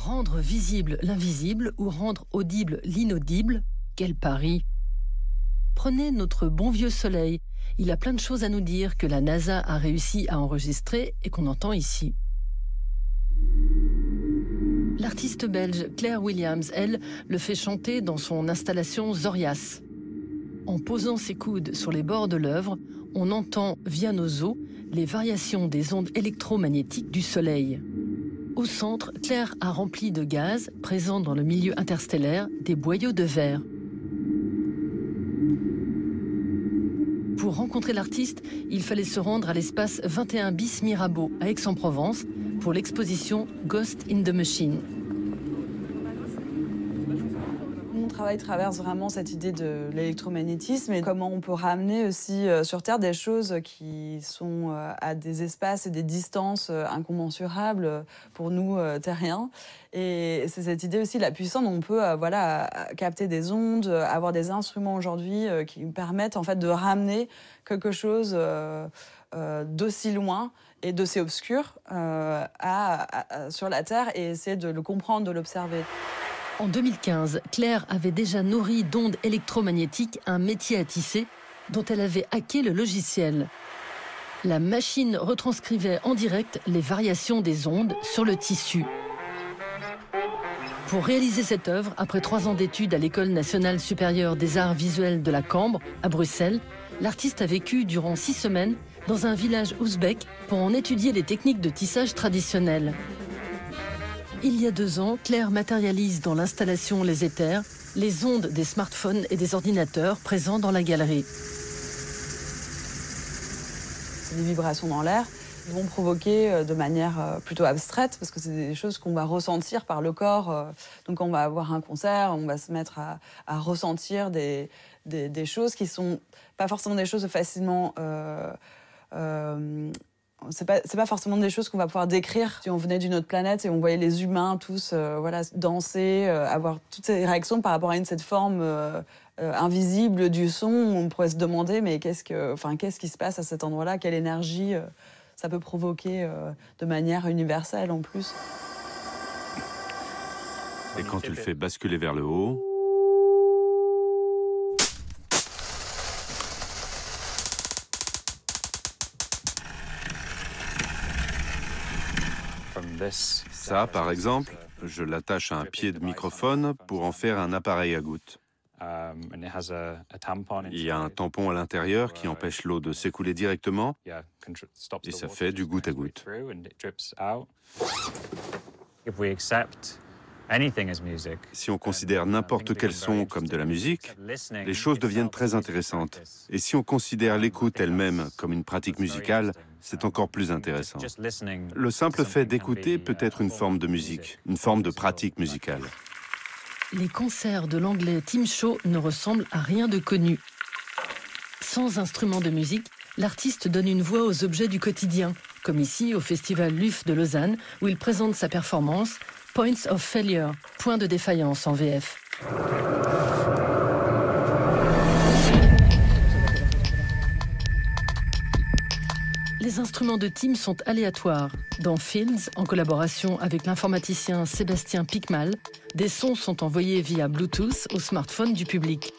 Rendre visible l'invisible ou rendre audible l'inaudible, quel pari! Prenez notre bon vieux soleil. Il a plein de choses à nous dire que la NASA a réussi à enregistrer et qu'on entend ici. L'artiste belge Claire Williams, elle, le fait chanter dans son installation Zorias. En posant ses coudes sur les bords de l'œuvre, on entend via nos os les variations des ondes électromagnétiques du Soleil. Au centre, Claire a rempli de gaz, présents dans le milieu interstellaire, des boyaux de verre. Pour rencontrer l'artiste, il fallait se rendre à l'espace 21 bis Mirabeau, à Aix-en-Provence, pour l'exposition Ghost in the Machine. Mon travail traverse vraiment cette idée de l'électromagnétisme et comment on peut ramener aussi sur Terre des choses qui sont à des espaces et des distances incommensurables pour nous, terriens. Et c'est cette idée aussi, la puissance dont on peut voilà, capter des ondes, avoir des instruments aujourd'hui qui permettent en fait de ramener quelque chose d'aussi loin et d'aussi obscur sur la Terre et essayer de le comprendre, de l'observer. En 2015, Claire avait déjà nourri d'ondes électromagnétiques un métier à tisser dont elle avait hacké le logiciel. La machine retranscrivait en direct les variations des ondes sur le tissu. Pour réaliser cette œuvre, après 3 ans d'études à l'École nationale supérieure des arts visuels de la Cambre, à Bruxelles, l'artiste a vécu durant 6 semaines dans un village ouzbek pour en étudier les techniques de tissage traditionnelles. Il y a 2 ans, Claire matérialise dans l'installation Les Éthers les ondes des smartphones et des ordinateurs présents dans la galerie. C'est des vibrations dans l'air qui vont provoquer de manière plutôt abstraite, parce que c'est des choses qu'on va ressentir par le corps. Donc on va avoir un concert, on va se mettre à ressentir des choses qui sont pas forcément des choses facilement... c'est pas forcément des choses qu'on va pouvoir décrire. Si on venait d'une autre planète et on voyait les humains tous voilà, danser, avoir toutes ces réactions par rapport à cette forme invisible du son, on pourrait se demander mais qu'est-ce qui se passe à cet endroit-là, quelle énergie ça peut provoquer de manière universelle en plus. Et quand tu le fais basculer vers le haut, ça, par exemple, je l'attache à un pied de microphone pour en faire un appareil à gouttes. Il y a un tampon à l'intérieur qui empêche l'eau de s'écouler directement et ça fait du goutte à goutte. Si on considère n'importe quel son comme de la musique, les choses deviennent très intéressantes. Et si on considère l'écoute elle-même comme une pratique musicale, c'est encore plus intéressant. Le simple fait d'écouter peut être une forme de musique, une forme de pratique musicale. Les concerts de l'anglais Tim Shaw ne ressemblent à rien de connu. Sans instrument de musique, l'artiste donne une voix aux objets du quotidien, comme ici au Festival LUF de Lausanne, où il présente sa performance Points of Failure, point de défaillance en VF. Les instruments de Tim sont aléatoires. Dans Fields, en collaboration avec l'informaticien Sébastien Picmal, des sons sont envoyés via Bluetooth au smartphone du public.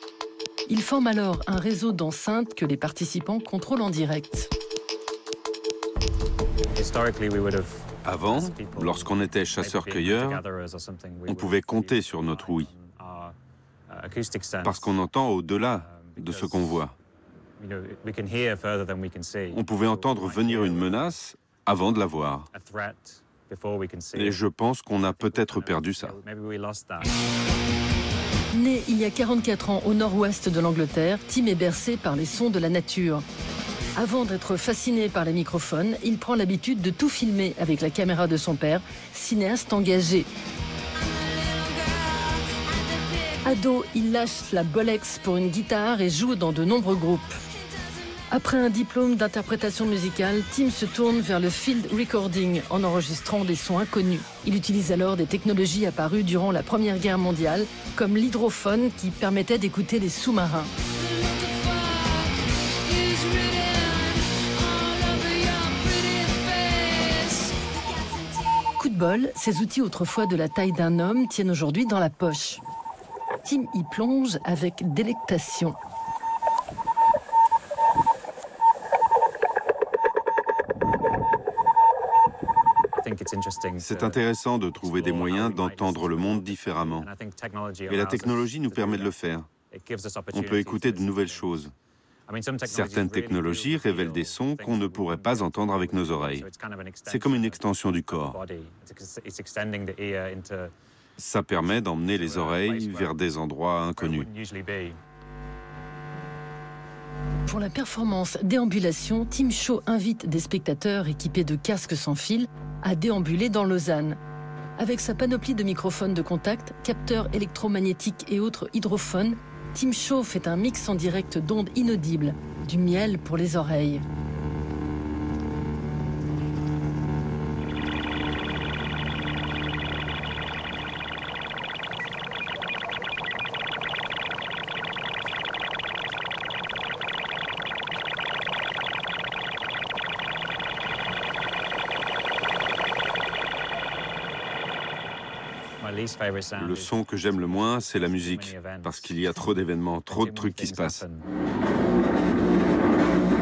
Ils forment alors un réseau d'enceintes que les participants contrôlent en direct. Avant, lorsqu'on était chasseur-cueilleur, on pouvait compter sur notre ouïe, parce qu'on entend au-delà de ce qu'on voit. On pouvait entendre venir une menace avant de la voir. Et je pense qu'on a peut-être perdu ça. Né il y a 44 ans au nord-ouest de l'Angleterre, Tim est bercé par les sons de la nature. Avant d'être fasciné par les microphones, il prend l'habitude de tout filmer avec la caméra de son père, cinéaste engagé. Ado, il lâche la Bolex pour une guitare et joue dans de nombreux groupes. Après un diplôme d'interprétation musicale, Tim se tourne vers le field recording en enregistrant des sons inconnus. Il utilise alors des technologies apparues durant la Première Guerre mondiale, comme l'hydrophone qui permettait d'écouter les sous-marins. Coup de bol, ces outils autrefois de la taille d'un homme tiennent aujourd'hui dans la poche. Tim y plonge avec délectation. C'est intéressant de trouver des moyens d'entendre le monde différemment. Et la technologie nous permet de le faire. On peut écouter de nouvelles choses. Certaines technologies révèlent des sons qu'on ne pourrait pas entendre avec nos oreilles. C'est comme une extension du corps. Ça permet d'emmener les oreilles vers des endroits inconnus. Pour la performance Déambulation, Tim Shaw invite des spectateurs équipés de casques sans fil à déambuler dans Lausanne. Avec sa panoplie de microphones de contact, capteurs électromagnétiques et autres hydrophones, Tim Shaw fait un mix en direct d'ondes inaudibles, du miel pour les oreilles. Le son que j'aime le moins, c'est la musique, parce qu'il y a trop d'événements, trop de trucs qui se passent.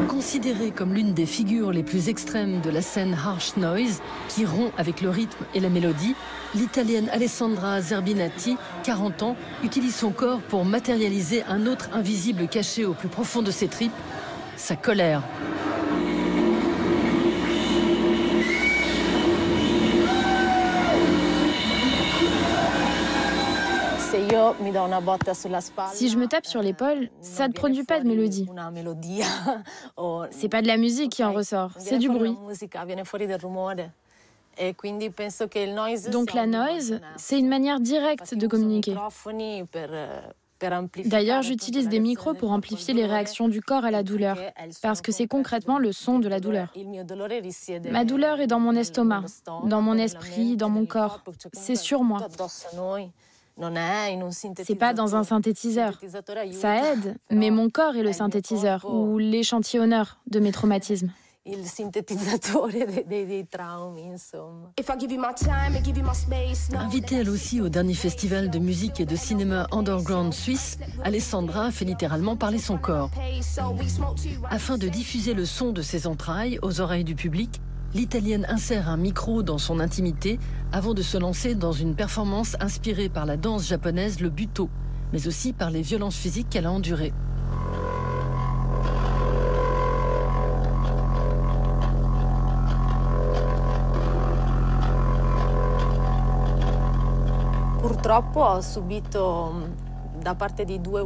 Considérée comme l'une des figures les plus extrêmes de la scène harsh noise, qui rompt avec le rythme et la mélodie, l'Italienne Alessandra Zerbinati, 40 ans, utilise son corps pour matérialiser un autre invisible caché au plus profond de ses tripes, sa colère. Si je me tape sur l'épaule, ça ne produit pas de mélodie. C'est pas de la musique qui en ressort, c'est du bruit. Donc la noise, c'est une manière directe de communiquer. D'ailleurs, j'utilise des micros pour amplifier les réactions du corps à la douleur, parce que c'est concrètement le son de la douleur. Ma douleur est dans mon estomac, dans mon esprit, dans mon corps. C'est sur moi. C'est pas dans un synthétiseur. Ça aide, mais mon corps est le synthétiseur ou l'échantillonneur de mes traumatismes. Invitée elle aussi au dernier festival de musique et de cinéma underground suisse, Alessandra fait littéralement parler son corps. Afin de diffuser le son de ses entrailles aux oreilles du public, l'Italienne insère un micro dans son intimité avant de se lancer dans une performance inspirée par la danse japonaise, le Buto, mais aussi par les violences physiques qu'elle a endurées.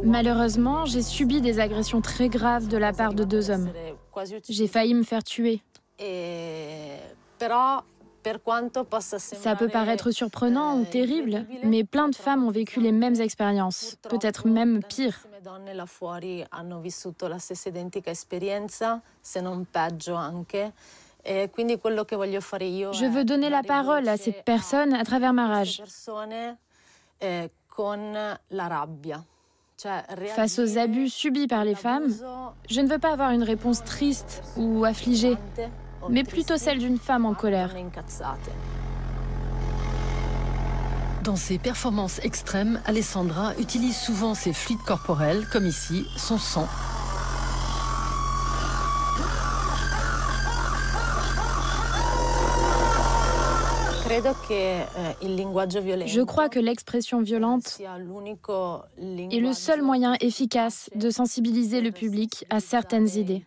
Malheureusement, j'ai subi des agressions très graves de la part de 2 hommes. J'ai failli me faire tuer. Ça peut paraître surprenant ou terrible, mais plein de femmes ont vécu les mêmes expériences, peut-être même pire. Je veux donner la parole à ces personnes à travers ma rage. Face aux abus subis par les femmes, je ne veux pas avoir une réponse triste ou affligée, mais plutôt celle d'une femme en colère. Dans ses performances extrêmes, Alessandra utilise souvent ses fluides corporels, comme ici, son sang. Je crois que l'expression violente est le seul moyen efficace de sensibiliser le public à certaines idées.